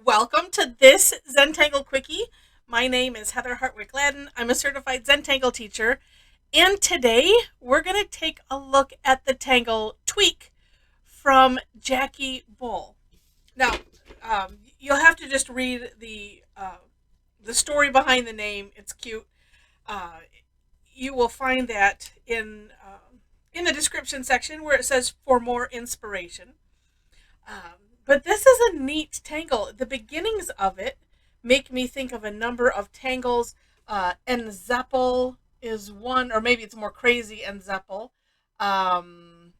Welcome to this Zentangle Quickie. My name is Heather Hartwick Gladden. I'm a certified Zentangle teacher. And today we're going to take a look at the Tangle Tweak from Jackie Bull. Now, you'll have to just read the story behind the name. It's cute. Uh, you will find that in the description section where it says for more inspiration. But this is a neat tangle. The beginnings of it make me think of a number of tangles. And Zeppel is one, or maybe it's more crazy and Zeppel. Um,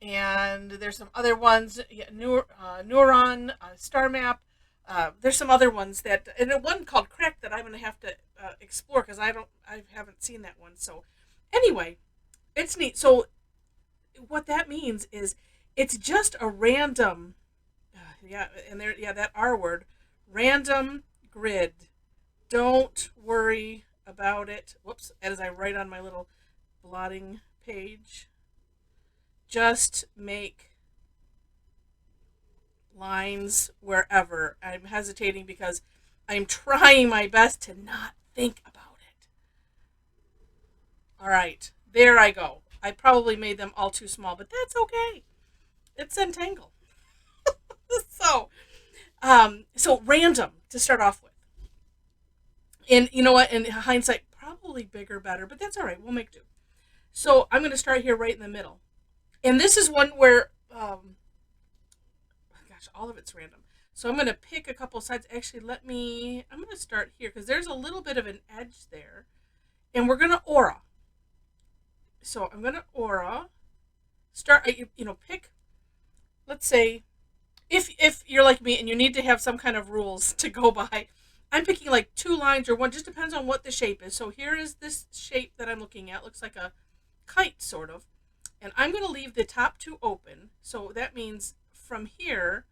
and there's some other ones, yeah, Neuron, Star Map. There's some other ones and one called Crack that I'm going to have to explore because I haven't seen that one. So, anyway, it's neat. So, what that means is it's just a random that R word, random grid. Don't worry about it. Whoops, as I write on my little blotting page. Just make lines wherever. I'm hesitating because I'm trying my best to not think about it. All right, there I go. I probably made them all too small, but that's okay. It's Zentangle. So random to start off with. And you know what? In hindsight, probably bigger, better, but that's all right. We'll make do. So I'm going to start here right in the middle. And this is one where, gosh, all of it's random. So I'm going to pick a couple sides. Actually, I'm going to start here because there's a little bit of an edge there. And we're going to aura. So I'm going to aura. Start, pick, let's say, if you're like me and you need to have some kind of rules to go by, I'm picking like two lines or one, just depends on what the shape is. So here is this shape that I'm looking at. Looks like a kite, sort of. And I'm going to leave the top two open. So that means from here,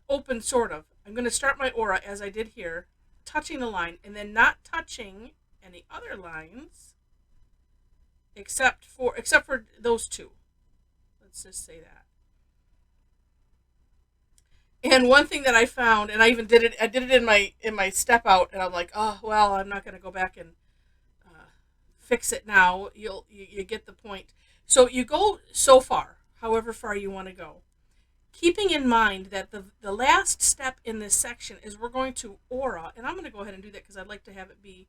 open sort of. I'm going to start my aura as I did here, touching the line, and then not touching any other lines except for those two. Let's just say that. And one thing that I found, and I did it in my step out, and I'm like, oh well, I'm not going to go back and fix it now. You get the point. So you go so far, however far you want to go, keeping in mind that the last step in this section is we're going to aura, and I'm going to go ahead and do that because I'd like to have it be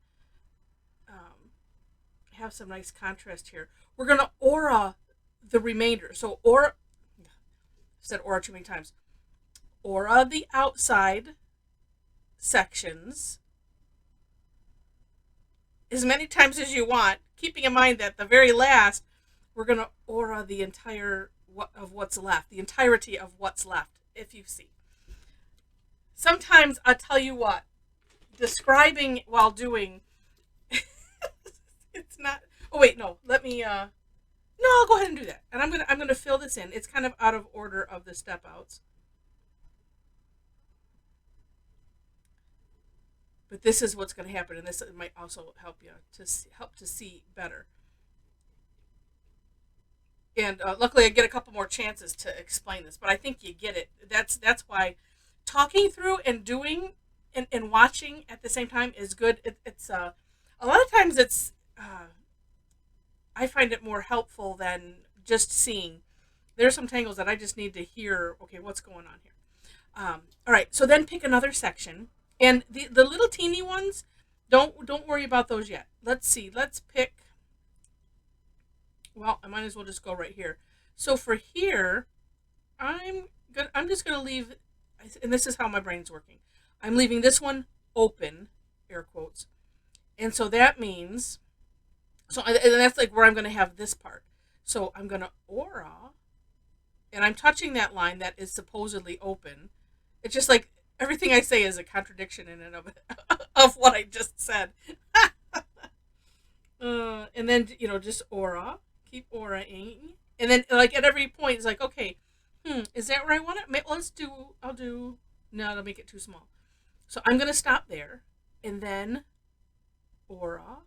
have some nice contrast here. We're going to aura the remainder. So aura, I've said aura too many times. Aura the outside sections as many times as you want, keeping in mind that the very last, we're going to aura the entire of what's left, the entirety of what's left, if you see. Sometimes I'll tell you what, describing while doing, it's not, oh wait, no, no, I'll go ahead and do that. And I'm gonna fill this in. It's kind of out of order of the step outs. But this is what's going to happen, and this might also help you help to see better. And luckily, I get a couple more chances to explain this, but I think you get it. That's why talking through and doing and watching at the same time is good. It's a lot of times I find it more helpful than just seeing. There's some tangles that I just need to hear. Okay, what's going on here? All right, so then pick another section. And the little teeny ones, don't worry about those yet. Let's see. Let's pick. Well, I might as well just go right here. So for here, I'm just gonna leave, and this is how my brain's working. I'm leaving this one open, air quotes, and so that means, and that's like where I'm gonna have this part. So I'm gonna aura, and I'm touching that line that is supposedly open. It's just like everything I say is a contradiction in and of of what I just said. And then just aura, keep auraing, and then like at every point it's like, okay, is that where I want it? I'll do. No, that'll make it too small. So I'm gonna stop there, and then aura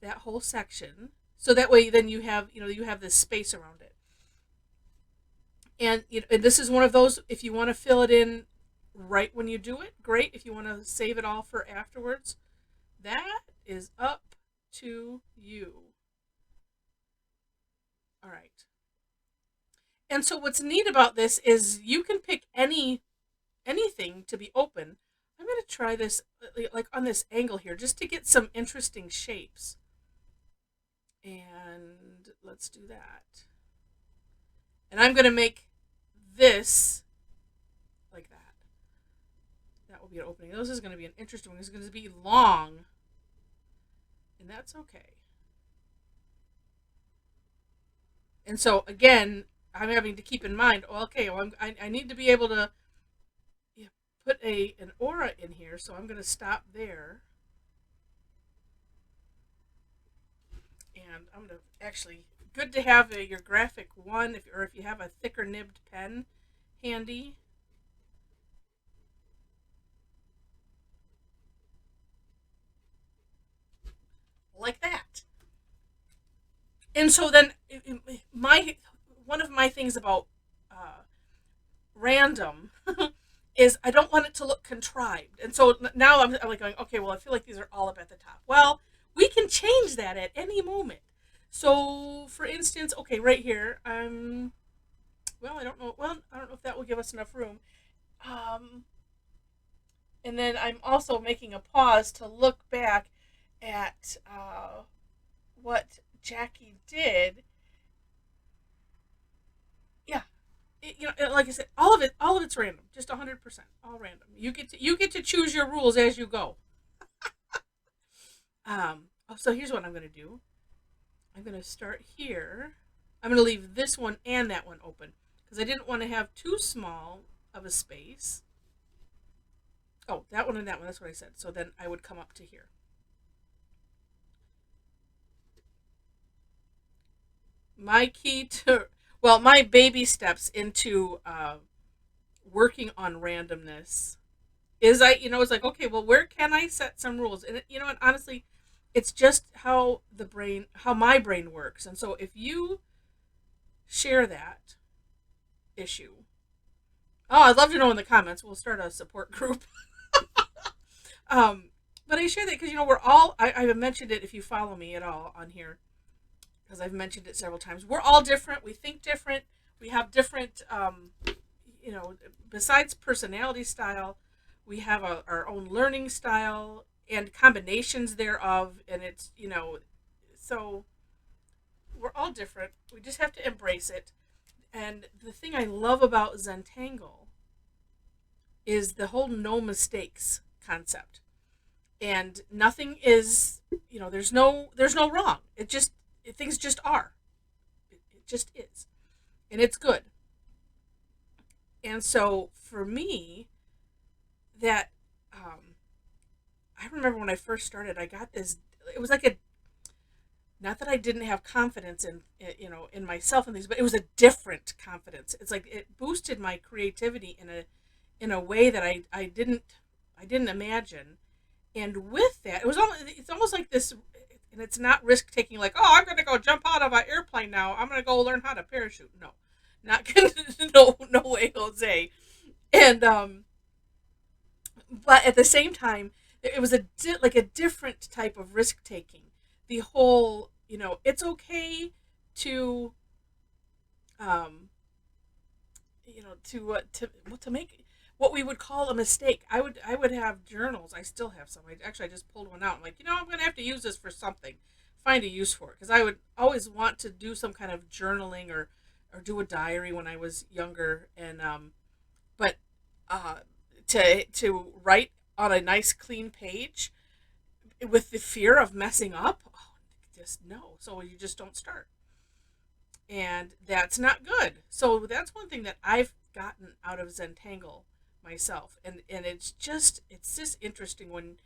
that whole section. So that way, then you have this space around it. And, and this is one of those, if you want to fill it in right when you do it, great. If you want to save it all for afterwards, that is up to you. All right. And so what's neat about this is you can pick anything to be open. I'm going to try this like on this angle here just to get some interesting shapes. And let's do that. And I'm going to make this like that. That will be an opening. This is going to be an interesting one. It's going to be long. And that's okay. And so, again, I'm having to keep in mind, okay, well, I need to be able to put an aura in here, so I'm going to stop there. And I'm going to actually, good to have your graphic one, or if you have a thicker nibbed pen handy. Like that. And so then one of my things about random is I don't want it to look contrived. And so now I'm like going, okay, well, I feel like these are all up at the top. Well, we can change that at any moment. So, for instance, okay, right here, well, I don't know if that will give us enough room. And then I'm also making a pause to look back at what Jackie did. Yeah, like I said, all of it's random, just 100%, all random. You get to choose your rules as you go. So here's what I'm going to do. I'm going to start here. I'm going to leave this one and that one open because I didn't want to have too small of a space. Oh, that one and that one, that's what I said. So then I would come up to here. My baby steps into working on randomness is it's like, okay, well, where can I set some rules? And and honestly, it's just how my brain works. And so if you share that issue, I'd love to know in the comments. We'll start a support group. But I share that because we're all, I've mentioned it if you follow me at all on here, because I've mentioned it several times. We're all different. We think different. We have different, besides personality style, we have our own learning style and combinations thereof. And it's, so we're all different. We just have to embrace it. And the thing I love about Zentangle is the whole no mistakes concept. And nothing is, there's no wrong. Things just are. It just is. And it's good. And so for me, that I remember when I first started, I got this, it was like not that I didn't have confidence in myself and things, but it was a different confidence. It's like it boosted my creativity in a way that I didn't imagine. And with that, it's almost like this, and it's not risk taking, like, oh, I'm going to go jump out of an airplane now. I'm going to go learn how to parachute. No, not no way, Jose. And but at the same time, it was like a different type of risk taking. The whole, it's okay to, to make what we would call a mistake. I would have journals. I still have some. I just pulled one out. I'm like, I'm going to have to use this for something. Find a use for it, because I would always want to do some kind of journaling or do a diary when I was younger. And but to write on a nice clean page with the fear of messing up, just no. So you just don't start, and that's not good. So that's one thing that I've gotten out of Zentangle myself, and it's just interesting when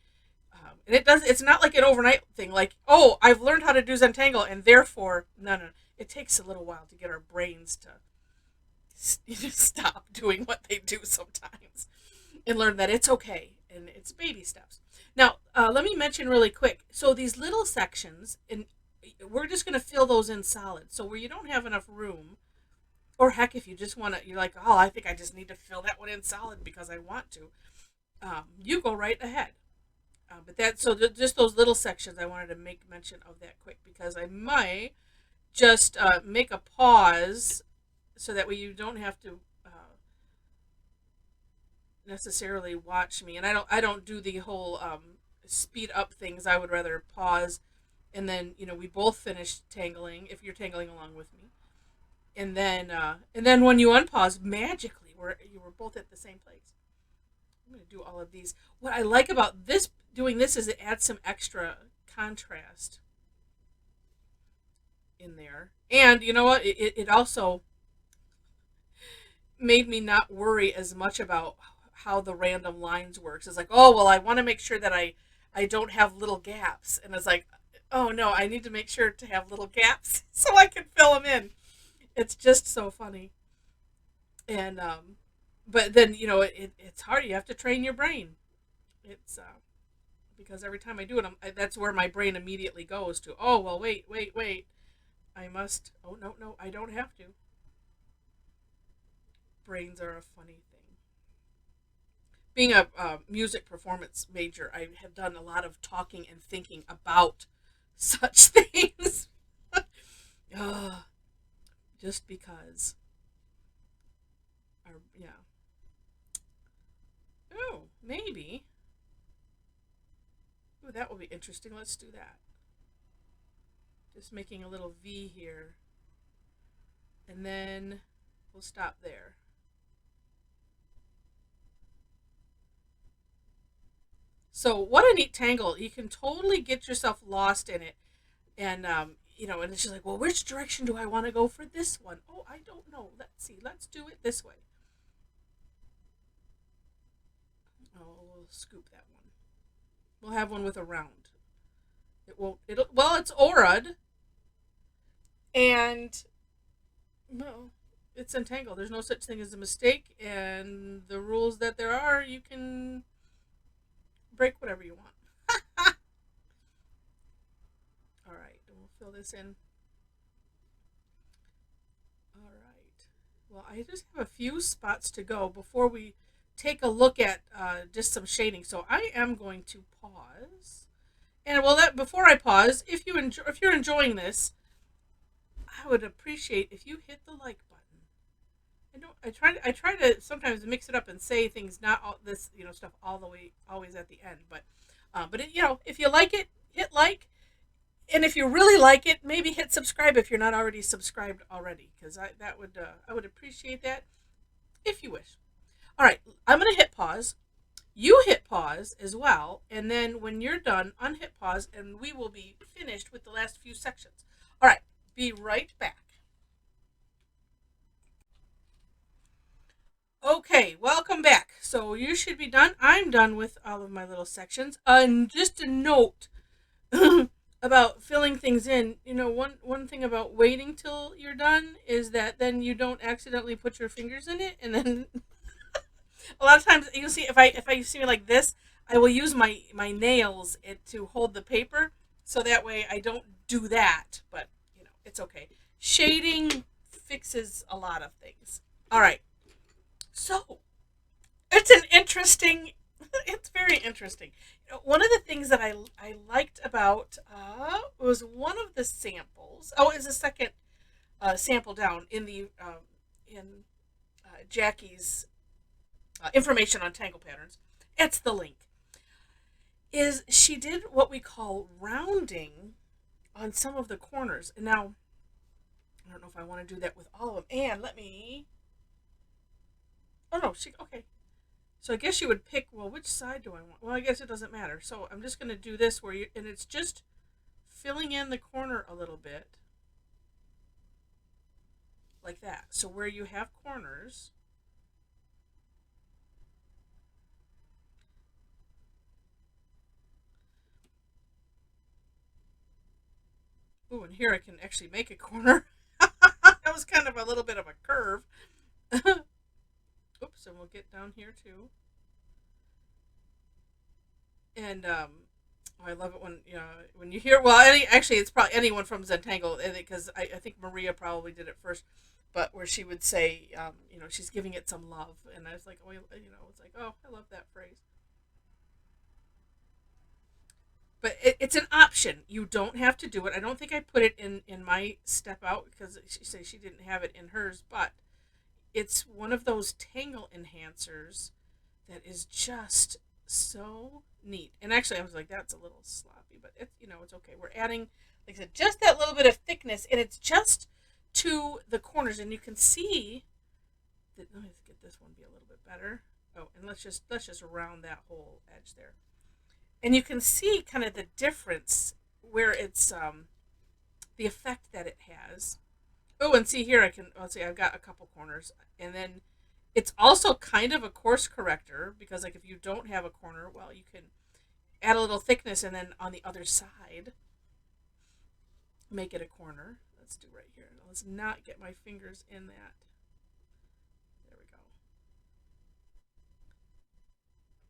and it's not like an overnight thing, like, oh, I've learned how to do Zentangle and therefore no, it takes a little while to get our brains to stop doing what they do sometimes and learn that it's okay, and it's baby steps. Now let me mention really quick, so these little sections, and we're just going to fill those in solid. So where you don't have enough room, Or heck, if you just want to, you're like, oh, I think I just need to fill that one in solid because I want to. You go right ahead. But that so just those little sections, I wanted to make mention of that quick because I might just make a pause so that way you don't have to necessarily watch me. And I don't do the whole speed up things. I would rather pause and then we both finish tangling if you're tangling along with me, and then when you unpause, magically you were both at the same place. I'm going to do all of these. What I like about this doing this is it adds some extra contrast in there, and you know what? It also made me not worry as much about how the random lines works. It's like, oh well, I want to make sure that I don't have little gaps, and it's like, oh no, I need to make sure to have little gaps so I can fill them in. It's just so funny, and but then it's hard. You have to train your brain. It's because every time I do it, that's where my brain immediately goes to. Oh well, wait. I must. Oh no, no, I don't have to. Brains are a funny thing. Being a music performance major, I have done a lot of talking and thinking about such things. uh, just because. Yeah. Oh, maybe. Oh, that will be interesting. Let's do that. Just making a little V here. And then we'll stop there. So what a neat tangle. You can totally get yourself lost in it. And, and it's just like, well, which direction do I want to go for this one? Oh, I don't know. Let's see. Let's do it this way. Oh, we'll scoop that one. We'll have one with a round. Well, it's aura'd. And, well, it's entangled. There's no such thing as a mistake. And the rules that there are, you can break whatever you want. All right, we'll fill this in. All right. Well, I just have a few spots to go before we take a look at just some shading. So I am going to pause. And well, that before I pause, if you're enjoying this, I would appreciate if you hit the like button. I try to sometimes mix it up and say things not all this stuff all the way always at the end, but if you like it, hit like, and if you really like it, maybe hit subscribe if you're not already subscribed already, because I would appreciate that if you wish. All right, I'm gonna hit pause. You hit pause as well, and then when you're done, unhit pause, and we will be finished with the last few sections. All right, be right back. Okay, welcome back. So you should be done. I'm done with all of my little sections. And just a note about filling things in. One thing about waiting till you're done is that then you don't accidentally put your fingers in it, and then a lot of times you'll see if I see me like this, I will use my nails to hold the paper, so that way I don't do that. But it's okay. Shading fixes a lot of things. All right. So, it's an interesting, it's very interesting. One of the things that I liked about was one of the samples. Oh, it was the second sample down in Jackie's information on tangle patterns. It's the link. Is she did what we call rounding on some of the corners. And now, I don't know if I want to do that with all of them. And let me. Oh no, okay. So I guess you would pick, well, which side do I want? Well, I guess it doesn't matter. So I'm just going to do this and it's just filling in the corner a little bit. Like that. So where you have corners. Ooh, and here I can actually make a corner. That was kind of a little bit of a curve. Oops, and we'll get down here too. And Oh, I love it when when you hear actually it's probably anyone from Zentangle because I think Maria probably did it first, but where she would say she's giving it some love, and I was like, oh, it's like, oh, I love that phrase. But it's an option. You don't have to do it. I don't think I put it in my step out because she says she didn't have it in hers, but it's one of those tangle enhancers that is just so neat. And actually, I was like, that's a little sloppy, but it's okay. We're adding, like I said, just that little bit of thickness, and it's just to the corners, and you can see that. Let me get this one be a little bit better. Oh, and let's just round that whole edge there, and you can see kind of the difference where it's the effect that it has. Oh, and see here, let's see, I've got a couple corners, and then it's also kind of a course corrector because, like, if you don't have a corner, well, you can add a little thickness, and then on the other side, make it a corner. Let's do right here. Let's not get my fingers in that. There we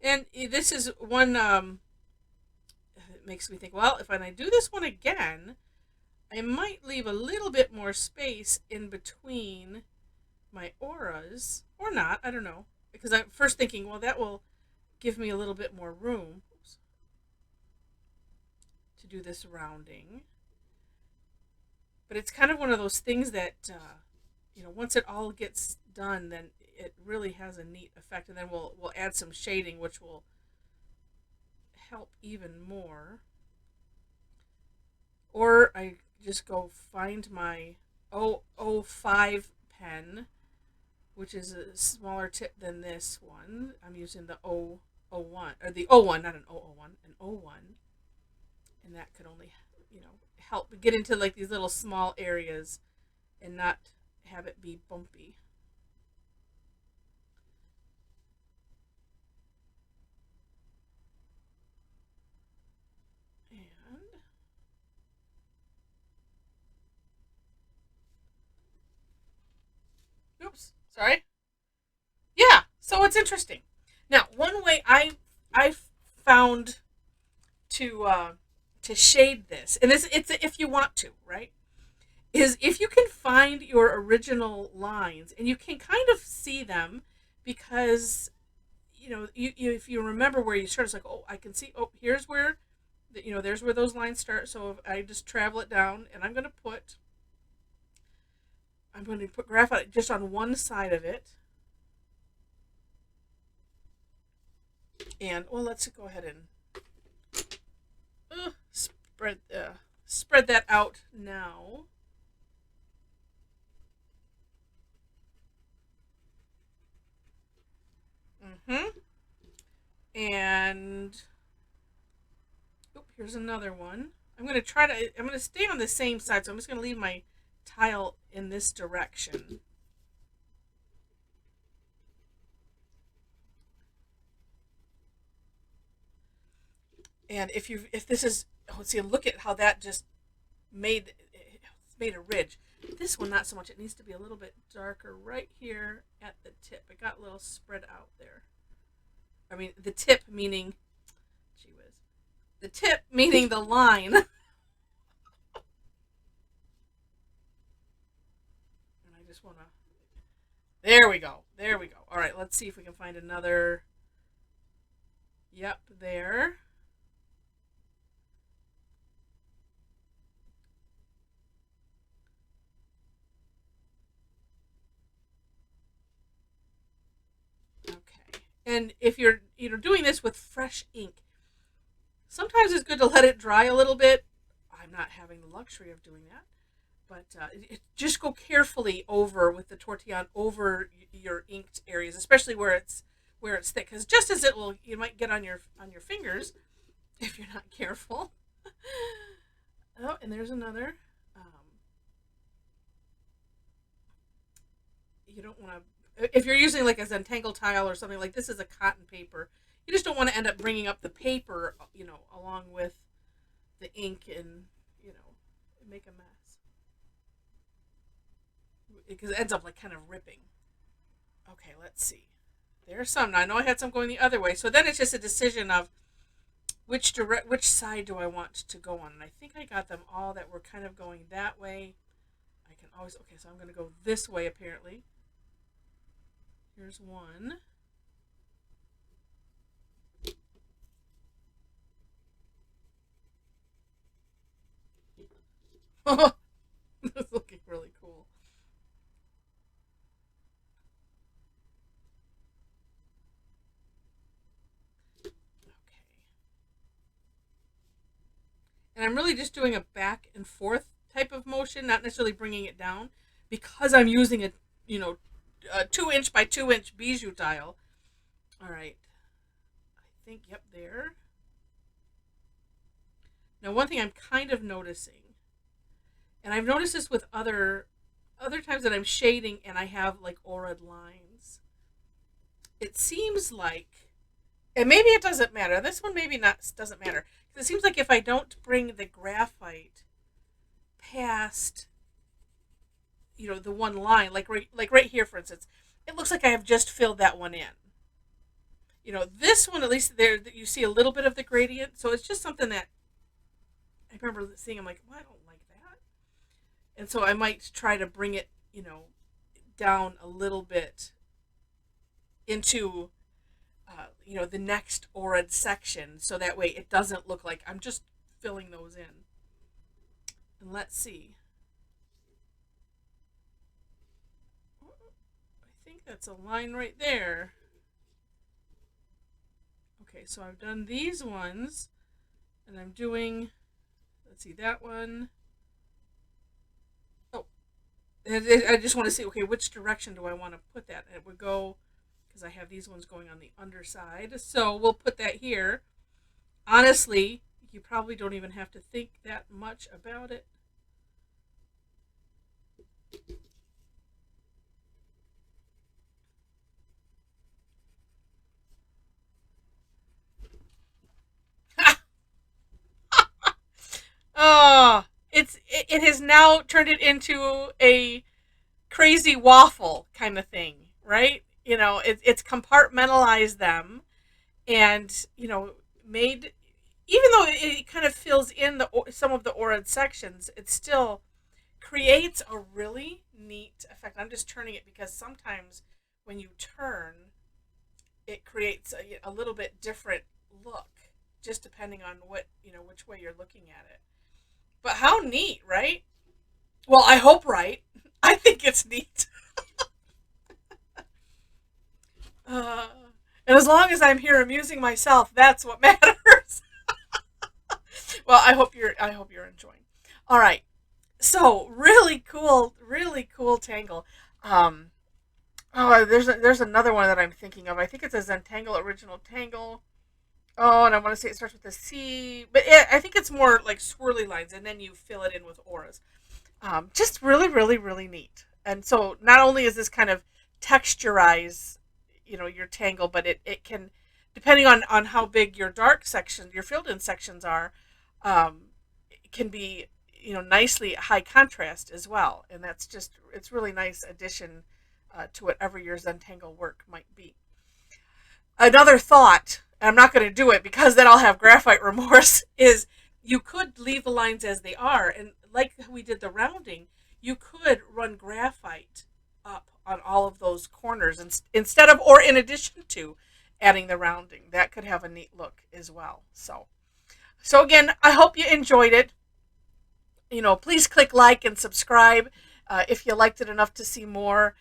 go. And this is one. It makes me think. Well, if I do this one again, I might leave a little bit more space in between my auras, or not, I don't know, because I'm first thinking, well, that will give me a little bit more room to do this rounding. But it's kind of one of those things that once it all gets done, then it really has a neat effect, and then we'll add some shading, which will help even more. Or I just go find my 005 pen, which is a smaller tip than this one. I'm using the 001, or the 01, not an 001, an 01. And that could only, help get into like these little small areas and not have it be bumpy. And oops, sorry. Yeah, so it's interesting. Now, one way I found to shade this, and it's if you want to, right? Is if you can find your original lines and you can kind of see them because if you remember where you start, it's like, oh, I can see, oh, here's where there's where those lines start. So if I just travel it down, and I'm going to put graphite just on one side of it. And well, let's go ahead and spread that out now. Mm-hmm. And here's another one. I'm going to stay on the same side, so I'm just going to leave my tile in this direction. And if this is, let's see, look at how that just made a ridge. This one, not so much. It needs to be a little bit darker right here at the tip. It got a little spread out there. I mean, the tip meaning, gee whiz, the tip meaning the line. And I just want to, there we go. There we go. All right, let's see if we can find another. Yep, there. And if you're doing this with fresh ink, sometimes it's good to let it dry a little bit. I'm not having the luxury of doing that, but just go carefully over with the tortillon over your inked areas, especially where it's thick, because just as you might get on your fingers if you're not careful. Oh, and there's another. You don't want to. If you're using like a Zentangle tile or something, like this is a cotton paper, you just don't want to end up bringing up the paper, along with the ink and, make a mess. Because it ends up like kind of ripping. Okay, let's see. There's some. Now, I know I had some going the other way. So then it's just a decision of, which side do I want to go on? And I think I got them all that were kind of going that way. I can always, okay, so I'm going to go this way apparently. Here's one. This is looking really cool. Okay. And I'm really just doing a back and forth type of motion, not necessarily bringing it down, because I'm using a 2 inch by 2 inch bijou tile. All right. I think, yep, there. Now, one thing I'm kind of noticing, and I've noticed this with other times that I'm shading and I have like aura lines. It seems like, and maybe it doesn't matter. This one maybe not doesn't matter, because it seems like if I don't bring the graphite past, the one line, like right here, for instance, it looks like I have just filled that one in. This one, at least there you see a little bit of the gradient, so it's just something that I remember seeing. I'm like, well, I don't like that, and so I might try to bring it, down a little bit into, the next aura section, so that way it doesn't look like I'm just filling those in. And let's see. I think that's a line right there. Okay, so I've done these ones, and I'm doing, let's see, that one. Oh, I just want to see, okay, which direction do I want to put that? It would go, because I have these ones going on the underside, so we'll put that here. Honestly, you probably don't even have to think that much about it. Oh, it has now turned it into a crazy waffle kind of thing, right? It's compartmentalized them, and made, even though it kind of fills in some of the aura sections, it still creates a really neat effect. I'm just turning it because sometimes when you turn, it creates a little bit different look, just depending on which way you're looking at it. But how neat, right? Well, I hope right. I think it's neat. Uh, and as long as I'm here amusing myself, that's what matters. Well, I hope you're enjoying. All right. So really cool tangle. Um, there's another one that I'm thinking of. I think it's a Zentangle original tangle. Oh, and I want to say it starts with a C, but I think it's more like swirly lines, and then you fill it in with auras. Just really, really, really neat. And so not only is this kind of texturize, your tangle, but it can, depending on how big your dark section, your filled in sections are, it can be, nicely high contrast as well. And it's really nice addition to whatever your Zentangle work might be. Another thought, and I'm not going to do it because then I'll have graphite remorse, is you could leave the lines as they are, and like we did the rounding, you could run graphite up on all of those corners instead of, or in addition to, adding the rounding. That could have a neat look as well. So again, I hope you enjoyed it. Please click like and subscribe if you liked it enough to see more.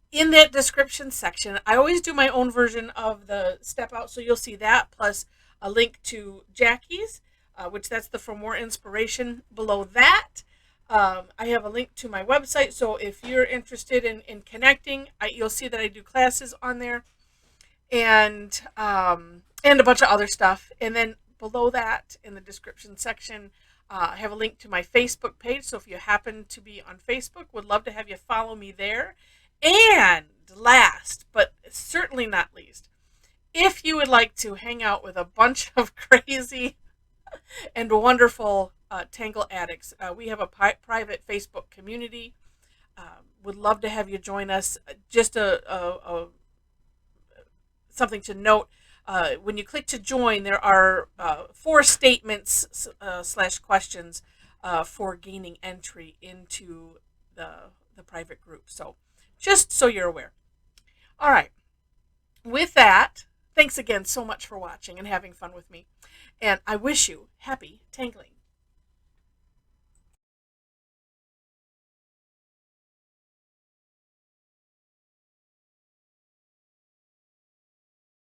In that description section, I always do my own version of the step out, so you'll see that, plus a link to Jackie's, which that's the For More Inspiration. Below that, I have a link to my website, so if you're interested in connecting, you'll see that I do classes on there, and a bunch of other stuff. And then below that, in the description section, I have a link to my Facebook page, so if you happen to be on Facebook, would love to have you follow me there. And last, but certainly not least, if you would like to hang out with a bunch of crazy and wonderful Tangle addicts, we have a private Facebook community. Would love to have you join us. Just something to note. When you click to join, there are 4 statements slash questions for gaining entry into the private group. So just so you're aware. All right. With that, thanks again so much for watching and having fun with me. And I wish you happy tangling.